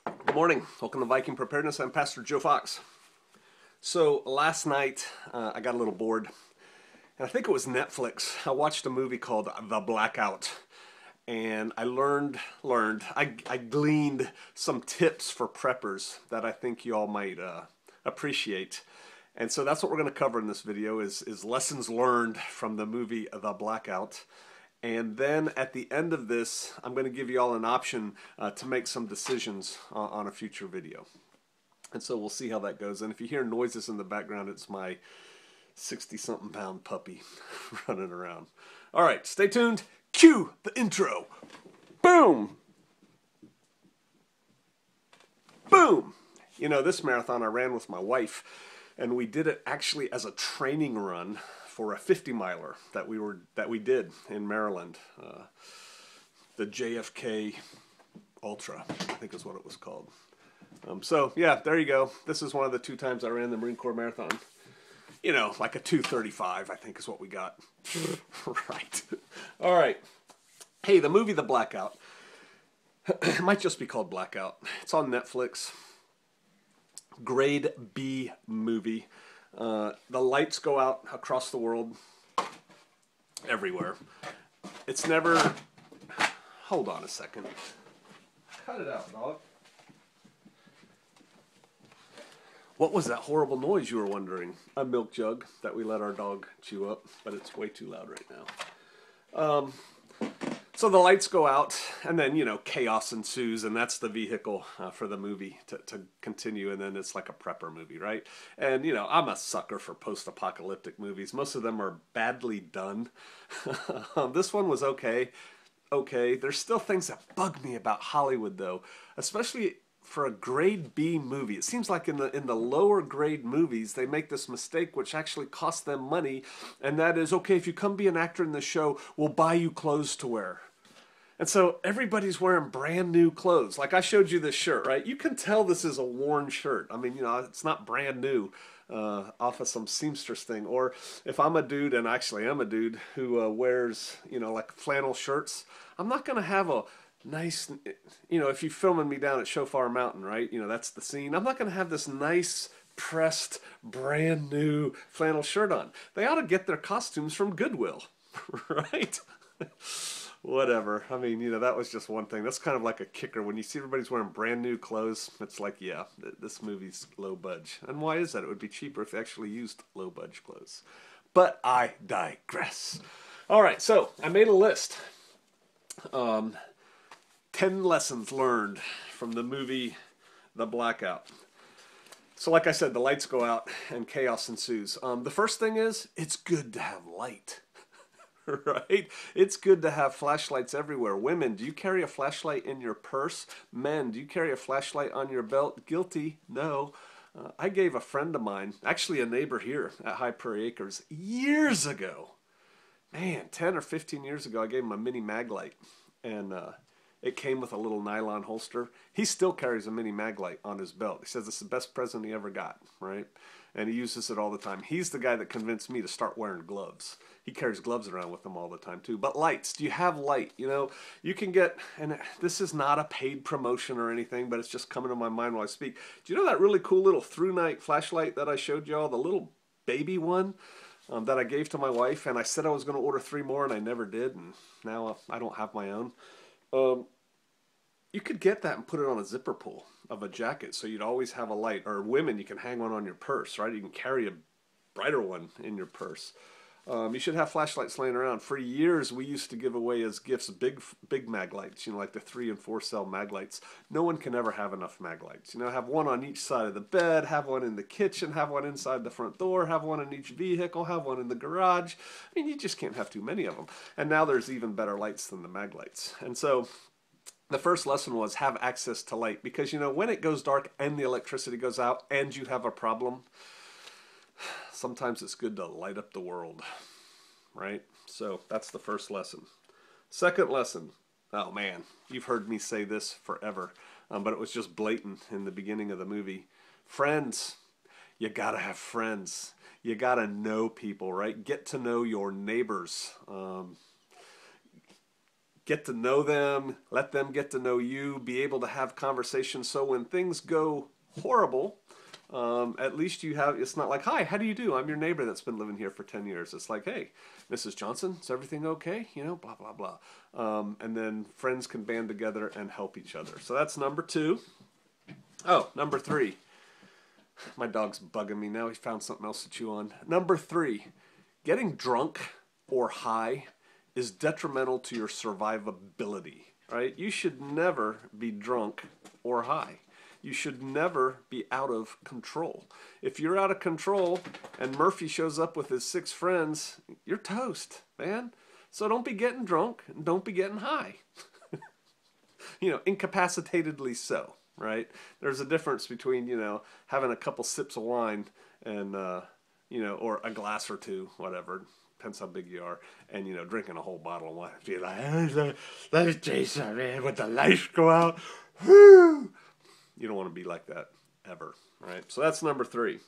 Good morning. Welcome to Viking Preparedness. I'm Pastor Joe Fox. So last night I got a little bored, and I think it was Netflix. I watched a movie called The Blackout, and I I gleaned some tips for preppers that I think you all might appreciate. And so that's what we're going to cover in this video is lessons learned from the movie The Blackout. And then at the end of this, I'm going to give you all an option to make some decisions on a future video. And so we'll see how that goes. And if you hear noises in the background, it's my 60-something pound puppy running around. All right, stay tuned. Cue the intro. Boom! Boom! You know, this marathon I ran with my wife, and we did it actually as a training run for a 50-miler that we did in Maryland, the JFK Ultra, I think is what it was called. So yeah, there you go. This is one of the 2 times I ran the Marine Corps Marathon. You know, like a 2:35, I think is what we got. Right. All right. Hey, the movie The Blackout. It might just be called Blackout. It's on Netflix. Grade B movie. The lights go out across the world, everywhere. It's never... Hold on a second. Cut it out, dog. What was that horrible noise, you were wondering? A milk jug that we let our dog chew up, but it's way too loud right now. So the lights go out, and then, you know, chaos ensues, and that's the vehicle for the movie to continue, and then it's like a prepper movie, right? And, you know, I'm a sucker for post-apocalyptic movies. Most of them are badly done. This one was okay. There's still things that bug me about Hollywood, though, especially for a grade B movie. It seems like in the lower grade movies, they make this mistake which actually costs them money, and that is, okay, if you come be an actor in the show, we'll buy you clothes to wear. And so everybody's wearing brand new clothes. Like I showed you this shirt, right? You can tell this is a worn shirt. I mean, you know, it's not brand new off of some seamstress thing. Or if I'm a dude, and actually I'm a dude who wears, you know, like flannel shirts, I'm not going to have a nice, you know, if you're filming me down at Shofar Mountain, right? You know, that's the scene. I'm not going to have this nice pressed brand new flannel shirt on. They ought to get their costumes from Goodwill, right? Whatever. I mean, you know, that was just one thing. That's kind of like a kicker. When you see everybody's wearing brand new clothes, it's like, yeah, this movie's low budge. And why is that? It would be cheaper if they actually used low budge clothes. But I digress. All right, so I made a list. 10 lessons learned from the movie The Blackout. So like I said, the lights go out and chaos ensues. The first thing is, it's good to have light. Right? It's good to have flashlights everywhere. Women, do you carry a flashlight in your purse? Men, do you carry a flashlight on your belt? Guilty? No. I gave a friend of mine, actually a neighbor here at High Prairie Acres, years ago. Man, 10 or 15 years ago, I gave him a mini mag light. And it came with a little nylon holster. He still carries a mini mag light on his belt. He says it's the best present he ever got, right? And he uses it all the time. He's the guy that convinced me to start wearing gloves. He carries gloves around with him all the time too. But lights, do you have light? You know, you can get, and this is not a paid promotion or anything, but it's just coming to my mind while I speak. Do you know that really cool little through night flashlight that I showed y'all, the little baby one that I gave to my wife? And I said I was going to order 3 more, and I never did, and now I don't have my own. You could get that and put it on a zipper pull of a jacket, so you'd always have a light. Or women, you can hang one on your purse, right? You can carry a brighter one in your purse. You should have flashlights laying around. For years, we used to give away as gifts big mag lights, you know, like the 3 and 4 cell mag lights. No one can ever have enough mag lights. You know, have one on each side of the bed, have one in the kitchen, have one inside the front door, have one in each vehicle, have one in the garage. I mean, you just can't have too many of them. And now there's even better lights than the mag lights. And so the first lesson was have access to light, because, you know, when it goes dark and the electricity goes out and you have a problem, sometimes it's good to light up the world, right? So that's the first lesson. Second lesson, oh man, you've heard me say this forever, but it was just blatant in the beginning of the movie. Friends, you gotta have friends. You gotta know people, right? Get to know your neighbors. get to know them, let them get to know you, be able to have conversations so when things go horrible, at least you have, it's not like, hi, how do you do? I'm your neighbor that's been living here for 10 years. It's like, hey, Mrs. Johnson, is everything okay? You know, blah, blah, blah. And then friends can band together and help each other. So that's number 2. Oh, number 3. My dog's bugging me now. He found something else to chew on. Number 3, getting drunk or high is detrimental to your survivability, right? You should never be drunk or high. You should never be out of control. If you're out of control and Murphy shows up with his 6 friends, you're toast, man. So don't be getting drunk and don't be getting high. You know, incapacitatedly so, right? There's a difference between, you know, having a couple sips of wine and, you know, or a glass or 2, whatever. Depends how big you are, and you know, drinking a whole bottle of wine. Be like, let me taste that, man. When the lights go out, whoo! You don't want to be like that ever, right? So that's number 3.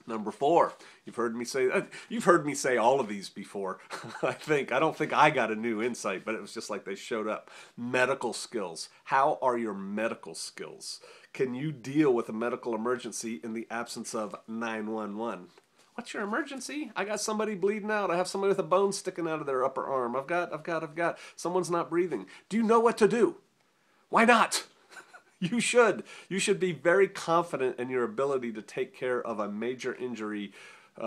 Number 4, you've heard me say all of these before. I don't think I got a new insight, but it was just like they showed up. Medical skills. How are your medical skills? Can you deal with a medical emergency in the absence of 911? What's your emergency? I got somebody bleeding out. I have somebody with a bone sticking out of their upper arm. I've got. Someone's not breathing. Do you know what to do? Why not? You should. You should be very confident in your ability to take care of a major injury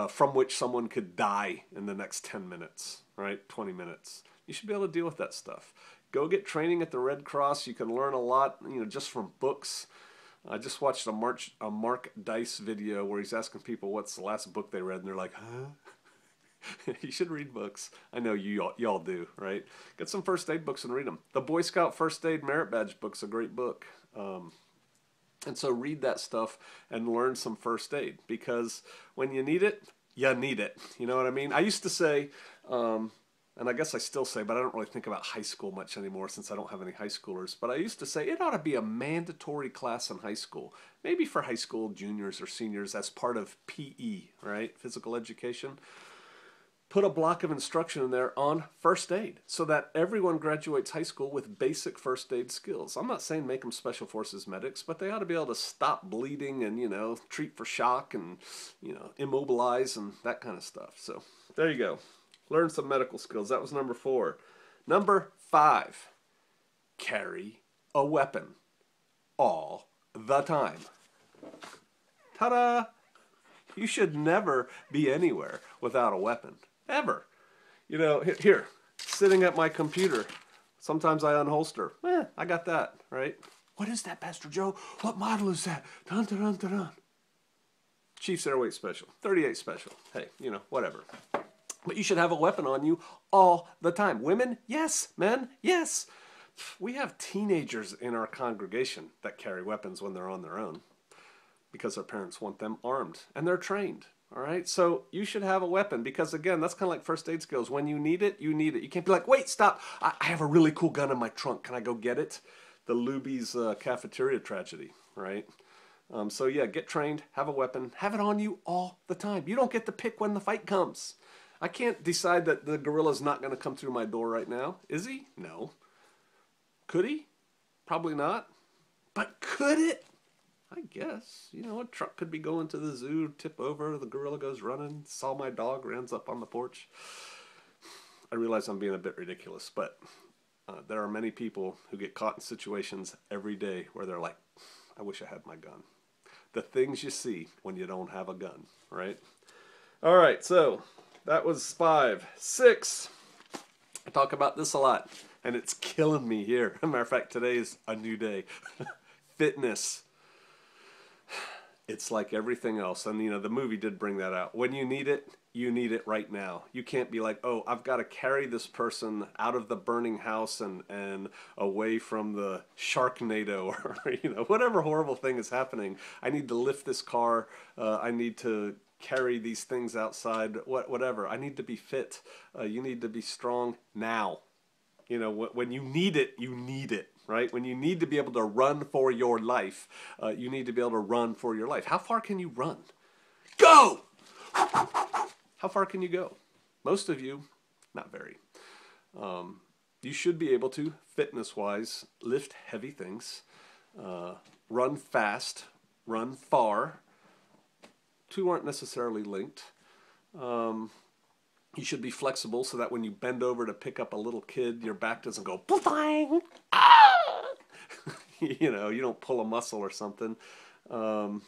from which someone could die in the next 10 minutes, right? 20 minutes. You should be able to deal with that stuff. Go get training at the Red Cross. You can learn a lot, you know, just from books. I just watched a Mark Dice video where he's asking people what's the last book they read, and they're like, huh? You should read books. I know y'all do, right? Get some first aid books and read them. The Boy Scout First Aid Merit Badge book's a great book. And so read that stuff and learn some first aid, because when you need it, you need it. You know what I mean? I used to say, and I guess I still say, but I don't really think about high school much anymore since I don't have any high schoolers. But I used to say it ought to be a mandatory class in high school. Maybe for high school juniors or seniors as part of PE, right? Physical education. Put a block of instruction in there on first aid so that everyone graduates high school with basic first aid skills. I'm not saying make them special forces medics, but they ought to be able to stop bleeding and, you know, treat for shock and, you know, immobilize and that kind of stuff. So there you go. Learn some medical skills. That was number 4. Number 5, carry a weapon all the time. Ta-da! You should never be anywhere without a weapon. Ever. You know, here, sitting at my computer, sometimes I unholster. I got that, right? What is that, Pastor Joe? What model is that? Dun, dun, dun, dun, dun. Chiefs Airweight Special. 38 Special. Hey, you know, whatever. But you should have a weapon on you all the time. Women, yes. Men, yes. We have teenagers in our congregation that carry weapons when they're on their own because their parents want them armed and they're trained. All right, so you should have a weapon because, again, that's kind of like first aid skills. When you need it, you need it. You can't be like, wait, stop. I have a really cool gun in my trunk. Can I go get it? The Luby's cafeteria tragedy, right? So, yeah, get trained, have a weapon, have it on you all the time. You don't get to pick when the fight comes. I can't decide that the gorilla's not going to come through my door right now. Is he? No. Could he? Probably not. But could it? I guess. You know, a truck could be going to the zoo, tip over, the gorilla goes running, saw my dog, runs up on the porch. I realize I'm being a bit ridiculous, but there are many people who get caught in situations every day where they're like, I wish I had my gun. The things you see when you don't have a gun, right? All right, so that was 5. 6, I talk about this a lot, and it's killing me here. As a matter of fact, today is a new day. Fitness. It's like everything else. And, you know, the movie did bring that out. When you need it right now. You can't be like, oh, I've got to carry this person out of the burning house and away from the Sharknado or, you know, whatever horrible thing is happening. I need to lift this car. I need to carry these things outside, whatever. I need to be fit. You need to be strong now. You know, when you need it, right? When you need to be able to run for your life, you need to be able to run for your life. How far can you run? Go! How far can you go? Most of you, not very. you should be able to, fitness-wise, lift heavy things, run fast, run far. Two aren't necessarily linked. You should be flexible so that when you bend over to pick up a little kid, your back doesn't go, you know, you don't pull a muscle or something. So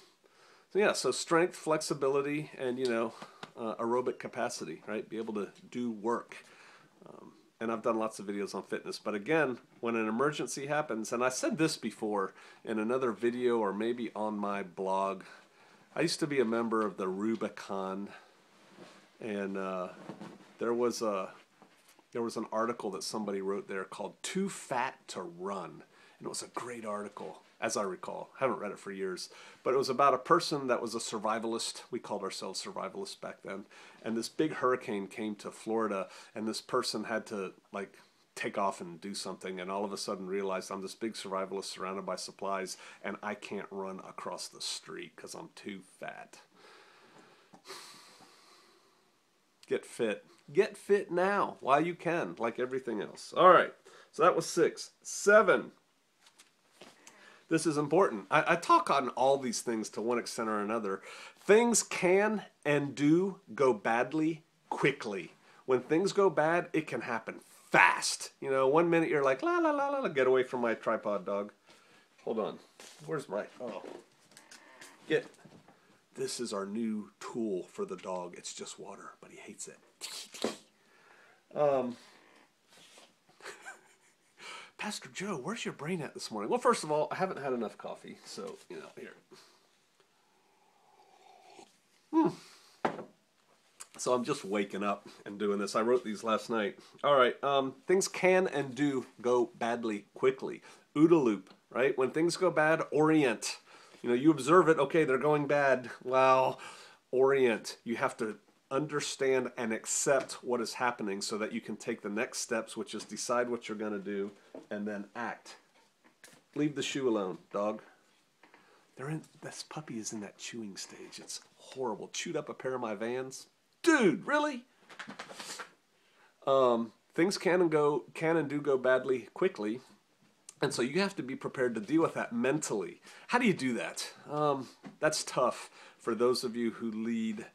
yeah, so strength, flexibility, and, you know, aerobic capacity, right? Be able to do work. And I've done lots of videos on fitness. But again, when an emergency happens, and I said this before in another video or maybe on my blog, I used to be a member of the Rubicon, and there was an article that somebody wrote there called "Too Fat to Run," and it was a great article, as I recall. I haven't read it for years, but it was about a person that was a survivalist. We called ourselves survivalists back then, and this big hurricane came to Florida, and this person had to like take off and do something, and all of a sudden realized, I'm this big survivalist surrounded by supplies, and I can't run across the street because I'm too fat. Get fit. Get fit now while you can, like everything else. All right, so that was 6. 7. This is important. I talk on all these things to one extent or another. Things can and do go badly quickly. When things go bad, it can happen fast. You know, 1 minute you're like, la la la la, get away from my tripod, dog. Hold on. Where's my, oh. This is our new tool for the dog. It's just water, but he hates it. Pastor Joe, where's your brain at this morning? Well, first of all, I haven't had enough coffee, so, you know, here. So I'm just waking up and doing this. I wrote these last night. All right, things can and do go badly quickly. OODA loop, right? When things go bad, orient. You know, you observe it, okay, they're going bad. Well, orient. You have to understand and accept what is happening so that you can take the next steps, which is decide what you're going to do and then act. Leave the shoe alone, dog. This puppy is in that chewing stage. It's horrible. Chewed up a pair of my Vans. Dude, really? Things can and do go badly quickly. And so you have to be prepared to deal with that mentally. How do you do that? That's tough for those of you who lead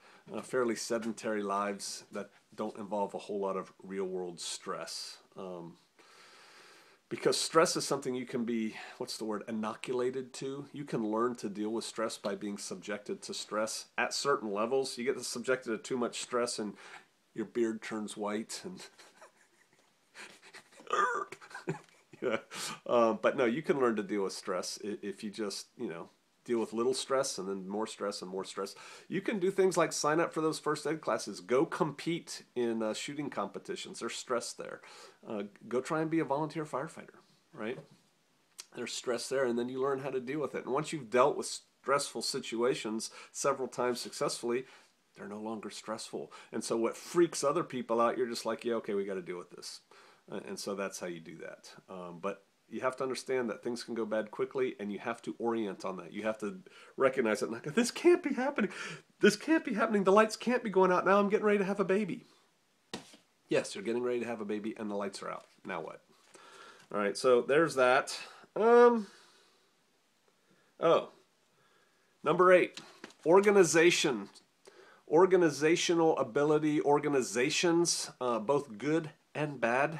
fairly sedentary lives that don't involve a whole lot of real-world stress. Because stress is something you can be, inoculated to. You can learn to deal with stress by being subjected to stress at certain levels. You get subjected to too much stress and your beard turns white and... Yeah. But no, you can learn to deal with stress if you just, you know, deal with little stress and then more stress and more stress. You can do things like sign up for those first aid classes. Go compete in shooting competitions. There's stress there. Go try and be a volunteer firefighter, right? There's stress there, and then you learn how to deal with it. And once you've dealt with stressful situations several times successfully, they're no longer stressful. And so what freaks other people out, you're just like, yeah, okay, we got to deal with this. And so that's how you do that. But you have to understand that things can go bad quickly, and you have to orient on that. You have to recognize it. And like, this can't be happening. This can't be happening. The lights can't be going out. Now I'm getting ready to have a baby. Yes, you're getting ready to have a baby, and the lights are out. Now what? All right, so there's that. Number 8, organization. Organizational ability. Organizations, both good and bad,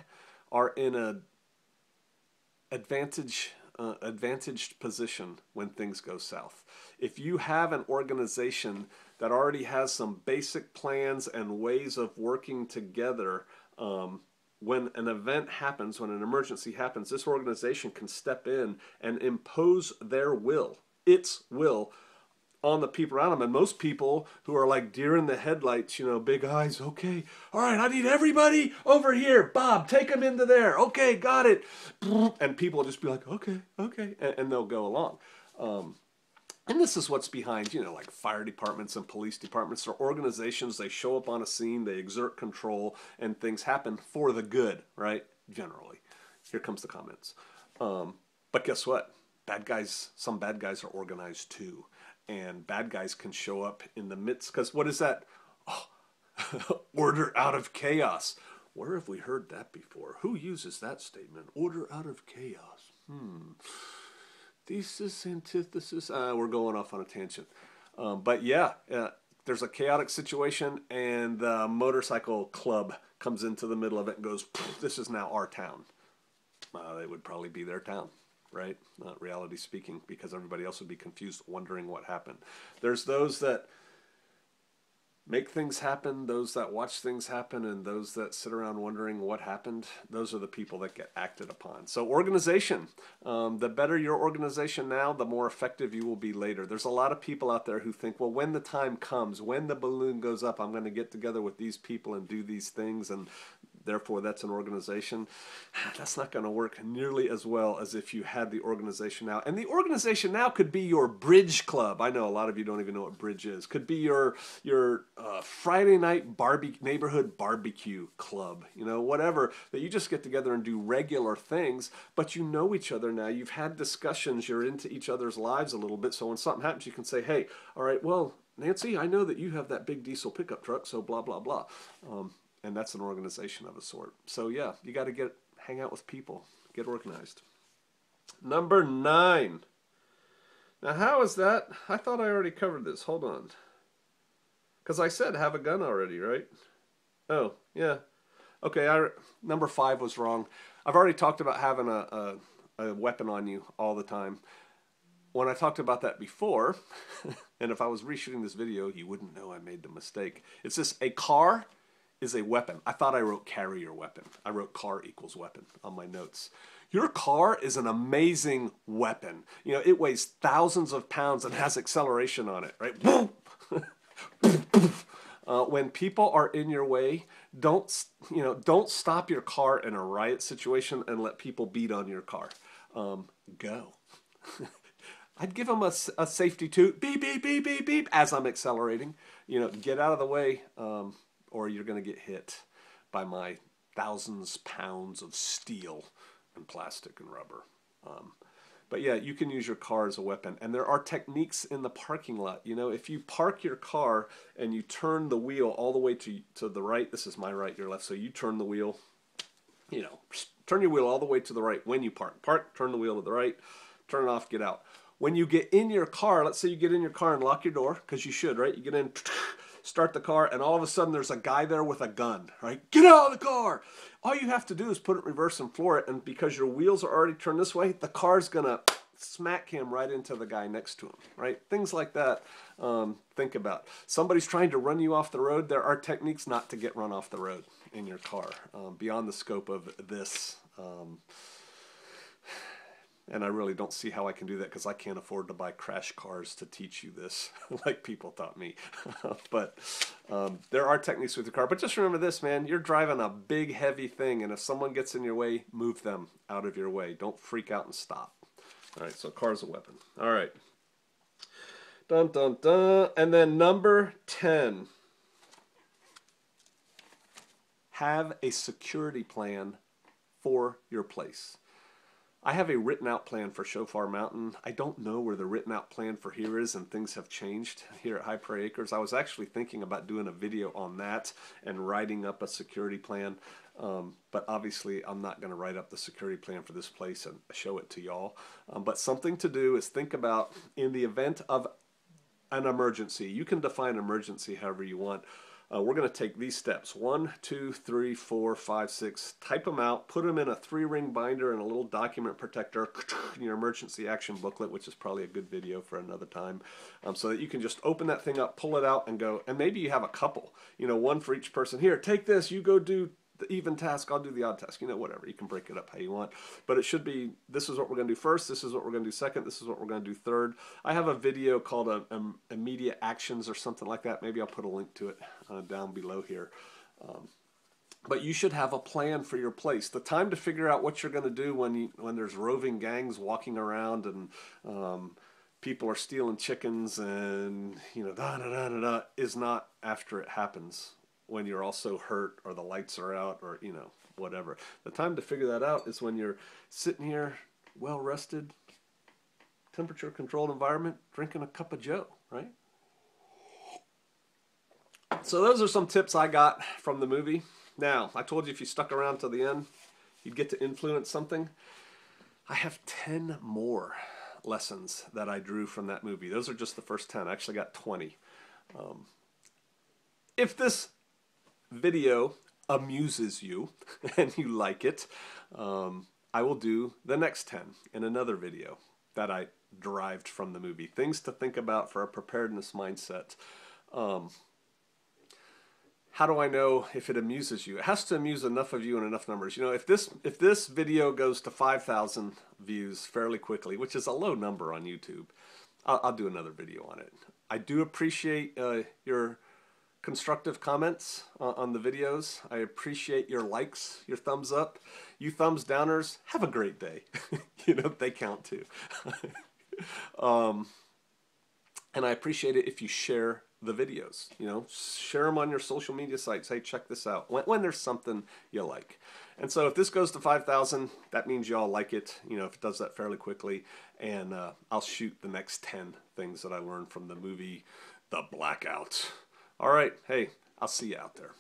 are in a advantaged position when things go south. If you have an organization that already has some basic plans and ways of working together, when an event happens, when an emergency happens, this organization can step in and impose their will, its will, on the people around them. And most people who are like deer in the headlights, you know, big eyes, okay, all right, I need everybody over here. Bob, take them into there. Okay, got it. And people will just be like, okay, and they'll go along. And this is what's behind, you know, like fire departments and police departments or organizations. They show up on a scene, they exert control, and things happen for the good, right? Generally. Here comes the comments. But guess what? Some bad guys are organized too. And bad guys can show up in the midst, because what is that? Oh, order out of chaos. Where have we heard that before? Who uses that statement? Order out of chaos. Thesis, antithesis. We're going off on a tangent. But yeah, there's a chaotic situation, and the motorcycle club comes into the middle of it and goes, this is now our town. They would probably be their town, right? Reality speaking, because everybody else would be confused, wondering what happened. There's those that make things happen, those that watch things happen, and those that sit around wondering what happened. Those are the people that get acted upon. So organization, the better your organization now, the more effective you will be later. There's a lot of people out there who think, well, when the time comes, when the balloon goes up, I'm going to get together with these people and do these things, and therefore that's an organization. That's not going to work nearly as well as if you had the organization now. And the organization now could be your bridge club. I know a lot of you don't even know what bridge is. Could be your Friday night neighborhood barbecue club, you know, whatever, that you just get together and do regular things, but you know each other now. You've had discussions. You're into each other's lives a little bit. So when something happens, you can say, hey, all right, well, Nancy, I know that you have that big diesel pickup truck, so blah, blah, blah. And that's an organization of a sort. So yeah, you got to hang out with people, get organized. Number 9. Now how is that? I thought I already covered this. Hold on. Because I said have a gun already, right? Oh, yeah. Okay, number 5 was wrong. I've already talked about having a weapon on you all the time. When I talked about that before, and if I was reshooting this video, you wouldn't know I made the mistake. It's this: a car is a weapon. I thought I wrote carry your weapon. I wrote car equals weapon on my notes. Your car is an amazing weapon. You know, it weighs thousands of pounds and has acceleration on it, right? When people are in your way, don't stop your car in a riot situation and let people beat on your car. Go. I'd give them a safety toot, beep, beep, beep, beep, beep, as I'm accelerating. You know, get out of the way, or you're going to get hit by my thousands pounds of steel and plastic and rubber. But yeah, you can use your car as a weapon. And there are techniques in the parking lot. You know, if you park your car and you turn the wheel all the way to the right, this is my right, your left, so you turn the wheel, you know, turn your wheel all the way to the right when you park. Park, turn the wheel to the right, turn it off, get out. When you get in your car, let's say you get in your car and lock your door, because you should, right? You get in, start the car, and all of a sudden there's a guy there with a gun, right? Get out of the car! All you have to do is put it in reverse and floor it, and because your wheels are already turned this way, the car's gonna smack him right into the guy next to him, right? Things like that, think about. Somebody's trying to run you off the road. There are techniques not to get run off the road in your car, beyond the scope of this. And I really don't see how I can do that, because I can't afford to buy crash cars to teach you this like people taught me. But there are techniques with the car. But just remember this, man. You're driving a big, heavy thing, and if someone gets in your way, move them out of your way. Don't freak out and stop. All right, so car's a weapon. All right. Dun, dun, dun. And then number 10. Have a security plan for your place. I have a written out plan for Shofar Mountain. I don't know where the written out plan for here is, and things have changed here at High Prairie Acres. I was actually thinking about doing a video on that and writing up a security plan. But obviously I'm not going to write up the security plan for this place and show it to y'all. But something to do is think about, in the event of an emergency, you can define emergency however you want. We're going to take these steps: 1, 2, 3, 4, 5, 6. Type them out, put them in a 3-ring binder and a little document protector in your emergency action booklet, which is probably a good video for another time, so that you can just open that thing up, pull it out, and go. And maybe you have a couple, you know, one for each person. Here, take this. You go do the even task, I'll do the odd task, you know, whatever. You can break it up how you want, but it should be, this is what we're going to do first, this is what we're going to do second, this is what we're going to do third. I have a video called immediate actions or something like that. Maybe I'll put a link to it down below here. But you should have a plan for your place. The time to figure out what you're going to do when there's roving gangs walking around and people are stealing chickens and, you know, is not after it happens, when you're also hurt or the lights are out or, you know, whatever. The time to figure that out is when you're sitting here, well rested, temperature controlled environment, drinking a cup of joe, right? So those are some tips I got from the movie. Now, I told you if you stuck around till the end, you'd get to influence something. I have 10 more lessons that I drew from that movie. Those are just the first 10. I actually got 20. If this video amuses you and you like it, I will do the next 10 in another video that I derived from the movie. Things to think about for a preparedness mindset. How do I know if it amuses you? It has to amuse enough of you in enough numbers. You know, if this video goes to 5,000 views fairly quickly, which is a low number on YouTube, I'll do another video on it. I do appreciate your constructive comments on the videos. I appreciate your likes, your thumbs up. You thumbs downers, have a great day. You know, they count too. And I appreciate it if you share the videos. You know, share them on your social media sites. Hey, check this out. When there's something you like. And so if this goes to 5,000, that means y'all like it. You know, if it does that fairly quickly. And I'll shoot the next 10 things that I learned from the movie The Blackout. All right. Hey, I'll see you out there.